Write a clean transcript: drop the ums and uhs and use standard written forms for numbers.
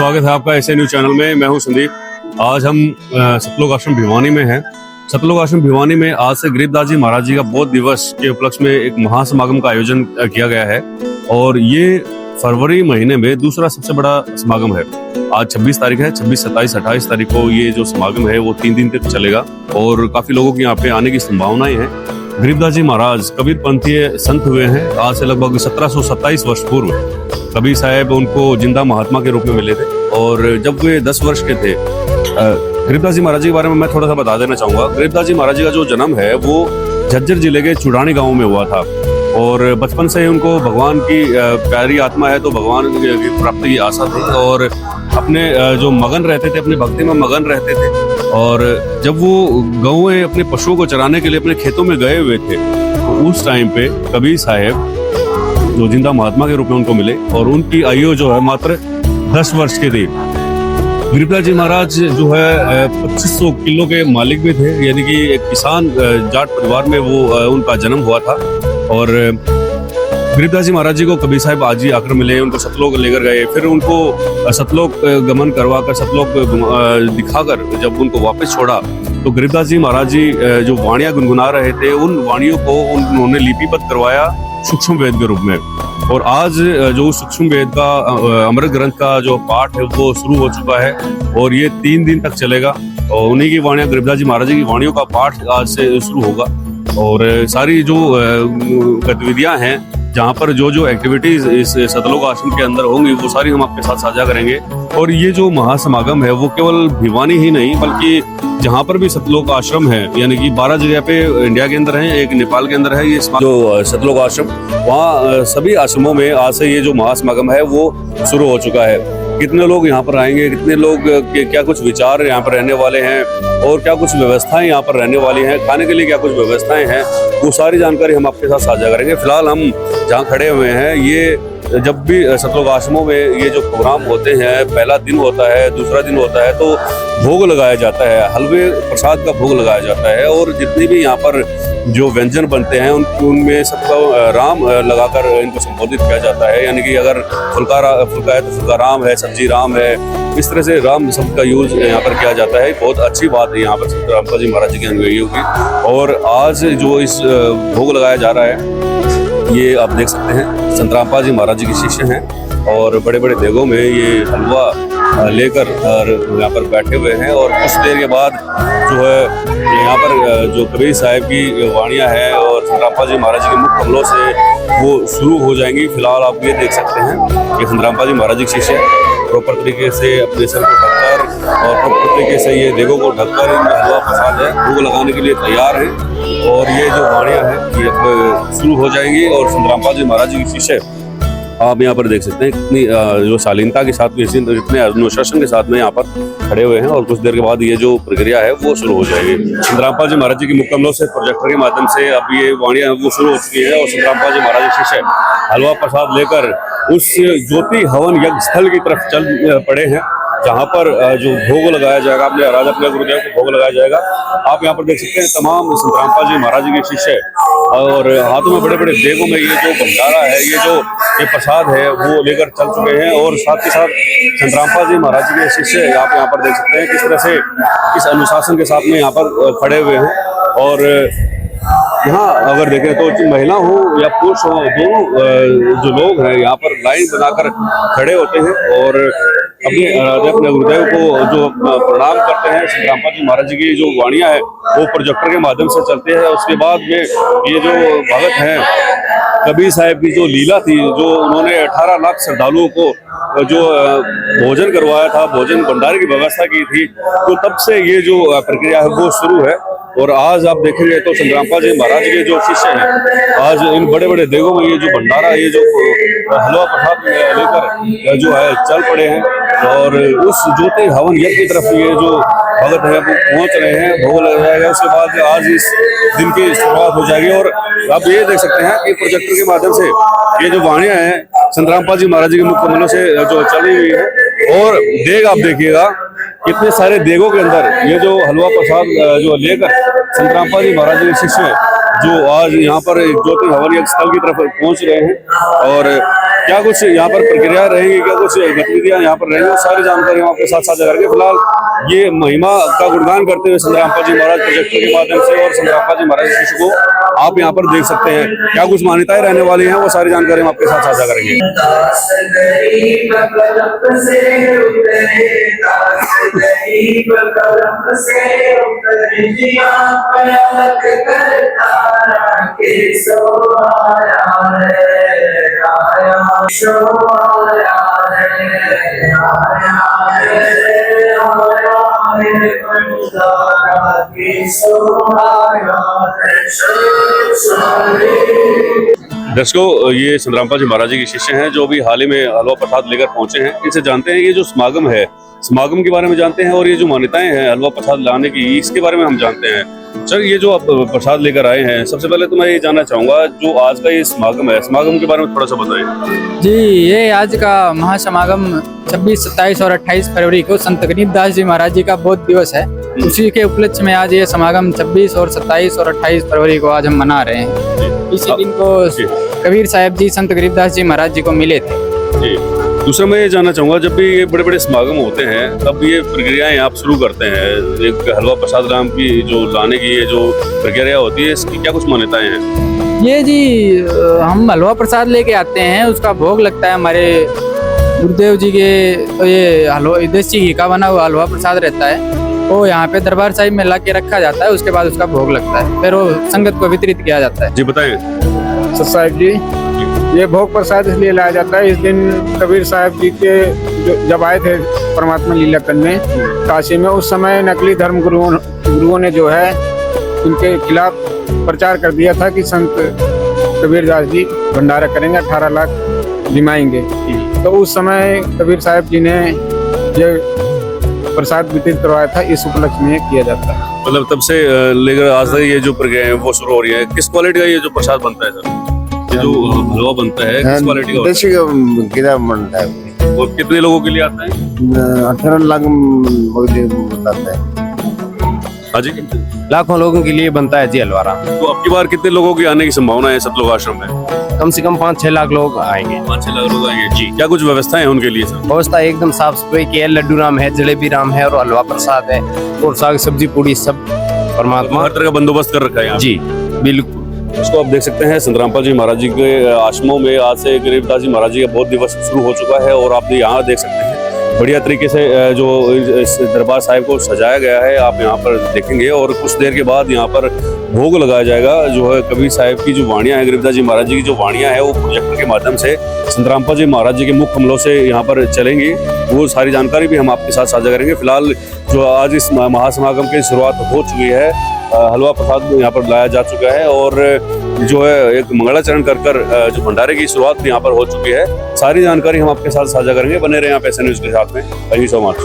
स्वागत है आपका ऐसे न्यूज चैनल में। मैं हूं संदीप। आज हम सतलोक आश्रम भिवानी में हैं। सतलोक आश्रम भिवानी में आज से गरीबदास जी महाराज जी का बौद्ध दिवस के उपलक्ष्य में एक महासमागम का आयोजन किया गया है और ये फरवरी महीने में दूसरा सबसे बड़ा समागम है। आज 26 तारीख है। 26, 27, 28 तारीख को ये जो समागम है वो 3 दिन तक चलेगा और काफी लोगों की यहाँ पे आने की संभावनाएं हैं। गरीबदास जी महाराज कबीर पंथीय संत हुए हैं। आज से लगभग 1727 वर्ष पूर्व कबीर साहब उनको जिंदा महात्मा के रूप में मिले थे और जब वे 10 वर्ष के थे। गरीबदास जी महाराज जी के बारे में मैं थोड़ा सा बता देना चाहूंगा। गरीबदास जी महाराज जी का जो जन्म है वो झज्जर जिले के चुड़ानी गांव में हुआ था और बचपन से ही उनको भगवान की प्यारी आत्मा है तो भगवान की प्राप्ति की आशा थी और अपने जो मगन रहते थे, अपनी भक्ति में मगन रहते थे। और जब वो गौएं अपने पशुओं को चराने के लिए अपने खेतों में गए हुए थे तो उस टाइम पे कबीर साहब जो जिंदा महात्मा के रूप में उनको मिले और उनकी आयु जो है मात्र 10 वर्ष की थी। गरीबदास जी महाराज जो है 2500 किलो के मालिक भी थे, यानी कि एक किसान जाट परिवार में वो उनका जन्म हुआ था। और गरीबदास जी महाराज जी को कबीर साहब आज ही आकर मिले, उनको सतलोक लेकर गए, फिर उनको सतलोक गमन करवाकर सतलोक दिखाकर जब उनको वापस छोड़ा तो गरीबदास जी महाराज जी जो वाणियां गुनगुना रहे थे उन वाणियों को उन्होंने लिपिबद्ध करवाया सूक्ष्म वेद के रूप में। और आज जो सूक्ष्म वेद का अमृत ग्रंथ का जो पाठ है वो शुरू हो चुका है और ये 3 दिन तक चलेगा और उन्हीं की वाणियां, गरीबदास जी महाराज जी की वाणियों का पाठ आज से शुरू होगा। और सारी जो गतिविधियां हैं, जहाँ पर जो एक्टिविटीज इस सतलोक आश्रम के अंदर होंगी वो सारी हम आपके साथ साझा करेंगे। और ये जो महासमागम है वो केवल भिवानी ही नहीं बल्कि जहाँ पर भी सतलोक आश्रम है, यानी कि 12 जगह पे इंडिया के अंदर है, एक नेपाल के अंदर है ये जो सतलोक आश्रम, वहाँ सभी आश्रमों में आज से ये जो महासमागम है वो शुरू हो चुका है। कितने लोग यहाँ पर आएंगे, कितने लोग क्या कुछ विचार यहाँ पर रहने वाले हैं और क्या कुछ व्यवस्थाएं यहाँ पर रहने वाली हैं, खाने के लिए क्या कुछ व्यवस्थाएं हैं, वो सारी जानकारी हम आपके साथ साझा करेंगे। फिलहाल हम जहाँ खड़े हुए हैं, ये जब भी सतलोक आश्रमों में ये जो प्रोग्राम होते हैं, पहला दिन होता है, दूसरा दिन होता है तो भोग लगाया जाता है, हलवे प्रसाद का भोग लगाया जाता है और जितने भी यहाँ पर जो व्यंजन बनते हैं उनमें सबका राम लगाकर इनको संबोधित किया जाता है। यानी कि अगर फुल्का है तो फुल्का राम है, सब्जी राम है, इस तरह से राम शब्द का यूज यहाँ पर किया जाता है। बहुत अच्छी बात है यहाँ पर संत रामपाल जी महाराज जी की अनुयायियों की। और आज जो इस भोग लगाया जा रहा है ये आप देख सकते हैं संत रामपाल जी महाराज जी के शिष्य हैं और बड़े बड़े देगों में ये हलवा लेकर यहाँ पर बैठे हुए हैं। और कुछ देर के बाद जो है यहाँ पर जो कबीर साहब की वाणियाँ हैं और संत रामपाल जी महाराज जी के मुख कमलों से वो शुरू हो जाएंगी। फिलहाल आप ये देख सकते हैं कि संत रामपाल जी महाराज जी के शिष्य प्रॉपर तरीके से अपने सर को ढककर और प्रॉपर तरीके से ये देगों को ढककर इनमें हलवा प्रसाद है भोग लगाने के लिए तैयार है। और ये जो वाणियाँ हैं ये शुरू हो जाएंगी और संत रामपाल जी महाराज जी के शिष्य आप यहाँ पर देख सकते हैं कितनी जो शालीनता के साथ में, इतने अनुशासन के साथ में यहाँ पर खड़े हुए हैं। और कुछ देर के बाद ये जो प्रक्रिया है वो शुरू हो जाएगी। संत रामपाल जी महाराज जी के मुख कमलों से प्रोजेक्टर के माध्यम से अब ये वाणियाँ वो शुरू हो चुकी है और संत रामपाल जी महाराज जी शिष्य हलवा प्रसाद लेकर उस ज्योति हवन यज्ञ स्थल की तरफ चल पड़े हैं जहाँ पर जो भोग लगाया जाएगा, अपने राजा अपने गुरुदेव को भोग लगाया जाएगा। आप यहाँ पर देख सकते हैं तमाम संत रामपाल जी महाराज जी के शिष्य और हाथों में बड़े बड़े देगों में ये जो भंडारा है, ये प्रसाद है वो लेकर चल चुके हैं। और साथ ही साथ संत रामपाल जी महाराज जी के शिष्य आप यहाँ पर देख सकते हैं किस तरह से इस अनुशासन के साथ में यहाँ पर खड़े हुए हैं। और यहाँ अगर देखें तो महिला हो या पुरुष हो, दोनों जो लोग हैं यहाँ पर लाइन बनाकर खड़े होते हैं और अपने गुरुदेव को जो प्रणाम करते हैं। संत रामपाल जी महाराज जी की जो वाणियाँ है वो प्रोजेक्टर के माध्यम से चलते हैं। उसके बाद में ये जो भगत हैं कबीर साहब की जो लीला थी, जो उन्होंने 18 लाख श्रद्धालुओं को जो भोजन करवाया था, भोजन भंडारे की व्यवस्था की थी, तो तब से ये जो प्रक्रिया है वो शुरू है। और आज आप देखेंगे तो संत रामपाल जी महाराज के जो शिष्य हैं आज इन बड़े बड़े देगों में ये जो भंडारा, ये जो हलवा प्रसाद लेकर जो है चल पड़े हैं और उस ज्योति हवन यज्ञ की तरफ ये जो भगत है वो पहुंच रहे हैं। भोग लग जाएगा, उसके बाद आज इस दिन की शुरुआत हो जाएगी। और आप ये देख सकते हैं कि प्रोजेक्टर के माध्यम से ये जो वाणियाँ हैं संत रामपाल जी महाराज जी के मुख कमलों से जो चली हुई है। और देग आप देखिएगा कितने सारे देगों के अंदर ये जो हलवा प्रसाद जो लेकर संत रामपाल जी महाराज जी के शिष्य जो आज यहाँ पर ज्योति हवन यज्ञ स्थल की तरफ पहुंच रहे हैं। और क्या कुछ यहाँ पर प्रक्रिया रहेंगी, क्या कुछ गतिविधियां यहाँ पर रहेंगी, वो सारी जानकारी हम आपके साथ साझा करेंगे। फिलहाल ये महिमा का गुणगान करते हुए संतरामपाल जी महाराज प्रोजेक्टर के माध्यम से और संतरामपाल जी महाराज शिष्य को आप यहाँ पर देख सकते हैं। क्या कुछ मान्यताएं रहने वाली हैं, वो सारी जानकारी हम आपके साथ साझा करेंगे। दर्शकों, ये संतरामपाल जी महाराज जी के शिष्य हैं जो भी हाल ही में हलवा प्रसाद लेकर पहुंचे हैं। इनसे जानते हैं ये जो समागम है, समागम के बारे में जानते हैं और ये जो मान्यताएं हैं हलवा प्रसाद लाने की, इसके बारे में हम जानते हैं। सर, ये जो आप प्रसाद लेकर आए हैं, सबसे पहले तो मैं ये जानना चाहूंगा जो आज का ये समागम है, समागम के बारे में थोड़ा सा बताएं। जी, ये आज का महासमागम 26, 27 और 28 फरवरी को संत गरीबदास जी महाराज जी का बोध दिवस है। उसी के उपलक्ष्य में आज ये समागम 26 और 27 और 28 फरवरी को आज हम मना रहे हैं। इसी दिन को कबीर साहब जी संत गरीबदास जी महाराज जी को मिले थे। दूसरा मैं ये जानना चाहूंगा, जब भी ये बड़े बड़े समागम होते हैं तब ये प्रक्रियाएं आप शुरू करते हैं, एक हलवा प्रसाद राम की जो लाने की ये जो प्रक्रिया होती है, इसकी क्या कुछ मान्यताएं हैं? ये जी, हम हलवा प्रसाद लेके आते हैं, उसका भोग लगता है हमारे गुरुदेव जी के। तो ये हलवा देसी घी का बना हुआ हलवा प्रसाद रहता है, वो यहाँ पे दरबार साहिब में ला के रखा जाता है। उसके बाद उसका भोग लगता है, फिर वो संगत को वितरित किया जाता है। जी बताएं। साहिब जी, ये भोग प्रसाद इसलिए लाया जाता है, इस दिन कबीर साहब जी के जब आए थे परमात्मा लीला करने काशी में, उस समय नकली धर्म गुरुओं ने जो है उनके खिलाफ प्रचार कर दिया था कि संत कबीरदास जी भंडारा करेंगे, 18 लाख जिमाएंगे। तो उस समय कबीर साहब जी ने ये प्रसाद वितरित करवाया था, इस उपलक्ष्य में किया जाता है। मतलब तब से लेकर आज तक ये जो प्रक्रिया है वो शुरू हो रही है। किस क्वालिटी का ये जो प्रसाद बनता है सर, ये जो हलवा बनता है, किस क्वालिटी का देसी घी बनता है? और कितने लोगों के लिए आता है? 18 लाख बताता है। हाँ जी, लाखों लोगों के लिए बनता है जी हलवारा। तो अब की बार कितने लोगों की आने की संभावना है सतलोक आश्रम में? कम से कम 5-6 लाख लोग आएंगे। 5-6 लाख लोग आएंगे जी। क्या कुछ व्यवस्थाएं हैं उनके लिए सर? व्यवस्था एकदम साफ सफाई की है। लड्डू राम है, जलेबी राम है और हलवा प्रसाद है और साग सब्जी पूड़ी सब परमात्मा हर तरह का बंदोबस्त कर रखा है यहाँ जी, बिल्कुल। इसको आप देख सकते हैं, संतरामपाल जी महाराज जी के आश्रमों में आज से गरीबदास जी महाराज जी का बोध दिवस शुरू हो चुका है। और आप यहाँ देख सकते हैं बढ़िया तरीके से जो इस दरबार साहिब को सजाया गया है, आप यहाँ पर देखेंगे। और कुछ देर के बाद यहाँ पर भोग लगाया जाएगा। जो है कबीर साहिब की जो वाणियाँ हैं, गरीबदास जी महाराज जी की जो वाणियाँ हैं, वो प्रोजेक्टर के माध्यम से संतरामपाल जी महाराज जी के मुख कमलों से यहाँ पर चलेंगी। वो सारी जानकारी भी हम आपके साथ साझा करेंगे। फिलहाल जो आज इस महासमागम की शुरुआत हो चुकी है, हलवा प्रसाद यहाँ पर लाया जा चुका है और जो है एक मंगलाचरण कर जो भंडारे की शुरुआत यहाँ पर हो चुकी है। सारी जानकारी हम आपके साथ साझा करेंगे। बने रहे आप ऐसे न्यूज़ के साथ में। Thank you so much.